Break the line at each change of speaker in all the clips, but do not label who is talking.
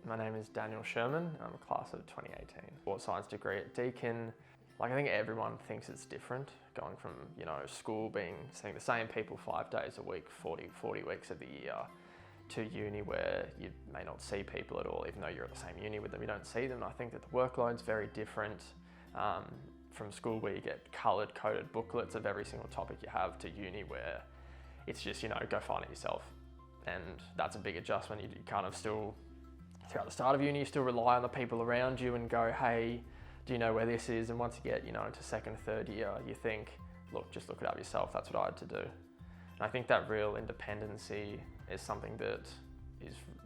My name is Daniel Sherman. I'm a class of 2018. Sports science degree at Deakin. I think everyone thinks it's different, going from, school seeing the same people 5 days a week, 40 weeks of the year, to uni where you may not see people at all, even though you're at the same uni with them, you don't see them. I think that the workload's very different from school where you get coloured coded booklets of every single topic you have, to uni where it's just, go find it yourself. And that's a big adjustment. You kind of still, throughout the start of uni, you still rely on the people around you and go, hey, do you know where this is? And once you get, into second, third year, you think, just look it up yourself. That's what I had to do. And I think that real independency is something that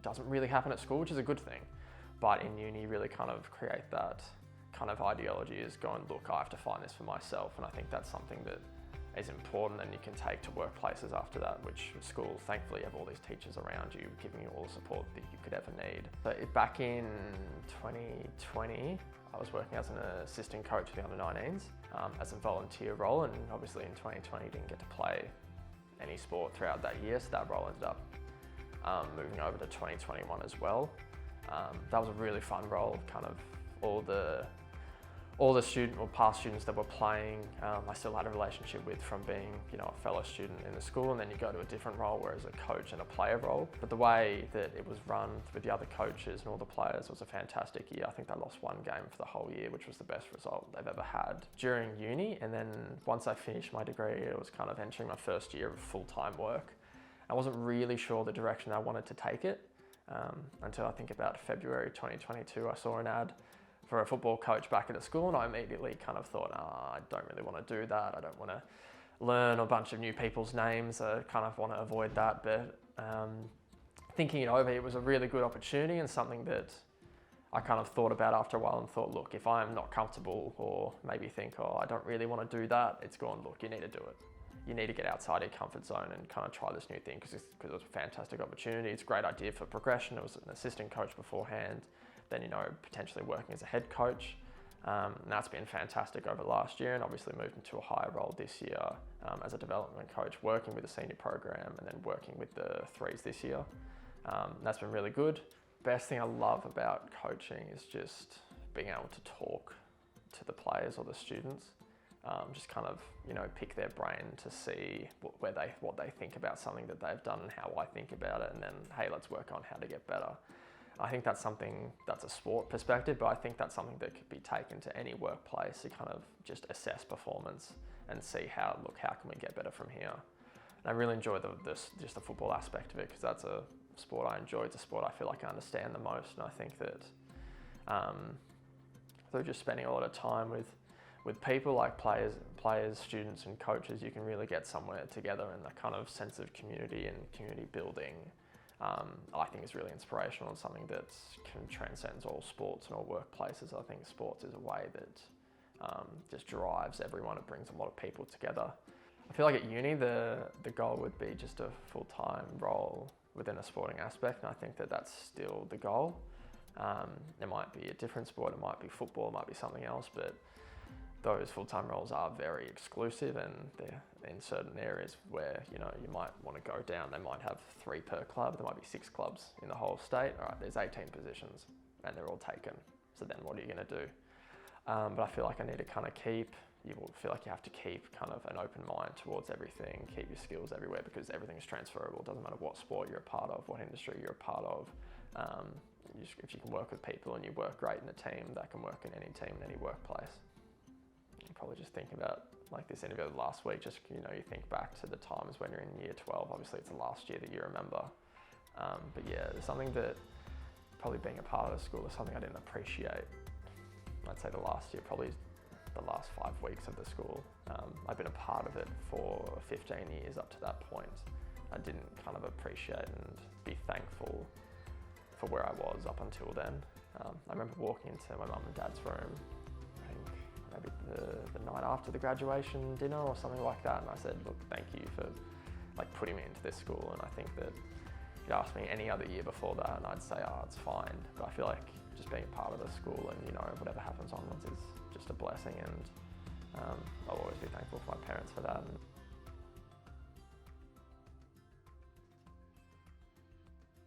doesn't really happen at school, which is a good thing. But in uni, you really kind of create that kind of ideology is going, look, I have to find this for myself. And I think that's something that is important and you can take to workplaces after that, which school, thankfully, you have all these teachers around you giving you all the support that you could ever need. So back in 2020, I was working as an assistant coach for the under-19s as a volunteer role, and obviously in 2020 didn't get to play any sport throughout that year, so that role ended up moving over to 2021 as well. That was a really fun role, kind of all the student or past students that were playing, I still had a relationship with from being, a fellow student in the school, and then you go to a different role, whereas a coach and a player role. But the way that it was run with the other coaches and all the players was a fantastic year. I think they lost one game for the whole year, which was the best result they've ever had during uni. And then once I finished my degree, it was kind of entering my first year of full-time work. I wasn't really sure the direction I wanted to take it until I think about February 2022, I saw an ad for a football coach back at the school, and I immediately kind of thought, I don't really want to do that. I don't want to learn a bunch of new people's names. I kind of want to avoid that. But thinking it over, it was a really good opportunity and something that I kind of thought about after a while and thought, look, if I'm not comfortable or maybe think, I don't really want to do that, it's gone, look, you need to do it. You need to get outside your comfort zone and kind of try this new thing because it was a fantastic opportunity. It's a great idea for progression. It was an assistant coach beforehand, then, potentially working as a head coach. And that's been fantastic over last year, and obviously moved into a higher role this year as a development coach, working with the senior program and then working with the threes this year. That's been really good. Best thing I love about coaching is just being able to talk to the players or the students. Just kind of, pick their brain to see what they think about something that they've done and how I think about it, and then, hey, let's work on how to get better. I think that's a sport perspective, but I think that's something that could be taken to any workplace to kind of just assess performance and see how can we get better from here. And I really enjoy just the football aspect of it, because that's a sport I enjoy. It's a sport I feel like I understand the most, and I think that through just spending a lot of time with people like players, students and coaches, you can really get somewhere together, and that kind of sense of community and community building I think is really inspirational and something that transcends all sports and all workplaces. I think sports is a way that just drives everyone. It brings a lot of people together. I feel like at uni, the goal would be just a full-time role within a sporting aspect, and I think that that's still the goal. It might be a different sport, it might be football, it might be something else, but those full-time roles are very exclusive, and they're in certain areas where, you might want to go down. They might have 3 per club, there might be 6 clubs in the whole state. All right, there's 18 positions and they're all taken. So then what are you going to do? But I feel like I need to kind of you will feel like you have to keep kind of an open mind towards everything, keep your skills everywhere, because everything is transferable. It doesn't matter what sport you're a part of, what industry you're a part of. If you can work with people and you work great in a team, that can work in any team, in any workplace. You probably just think about like this interview last week, just, you think back to the times when you're in year 12, obviously it's the last year that you remember. But yeah, there's something that probably being a part of the school is something I didn't appreciate. I'd say the last year, probably the last 5 weeks of the school. I've been a part of it for 15 years up to that point. I didn't kind of appreciate and be thankful for where I was up until then. I remember walking into my mum and dad's room, I think maybe the night after the graduation dinner or something like that, and I said, look, thank you for putting me into this school. And I think that if you asked me any other year before that, and I'd say, it's fine. But I feel like just being a part of the school and, whatever happens onwards is just a blessing, and I'll always be thankful for my parents for that.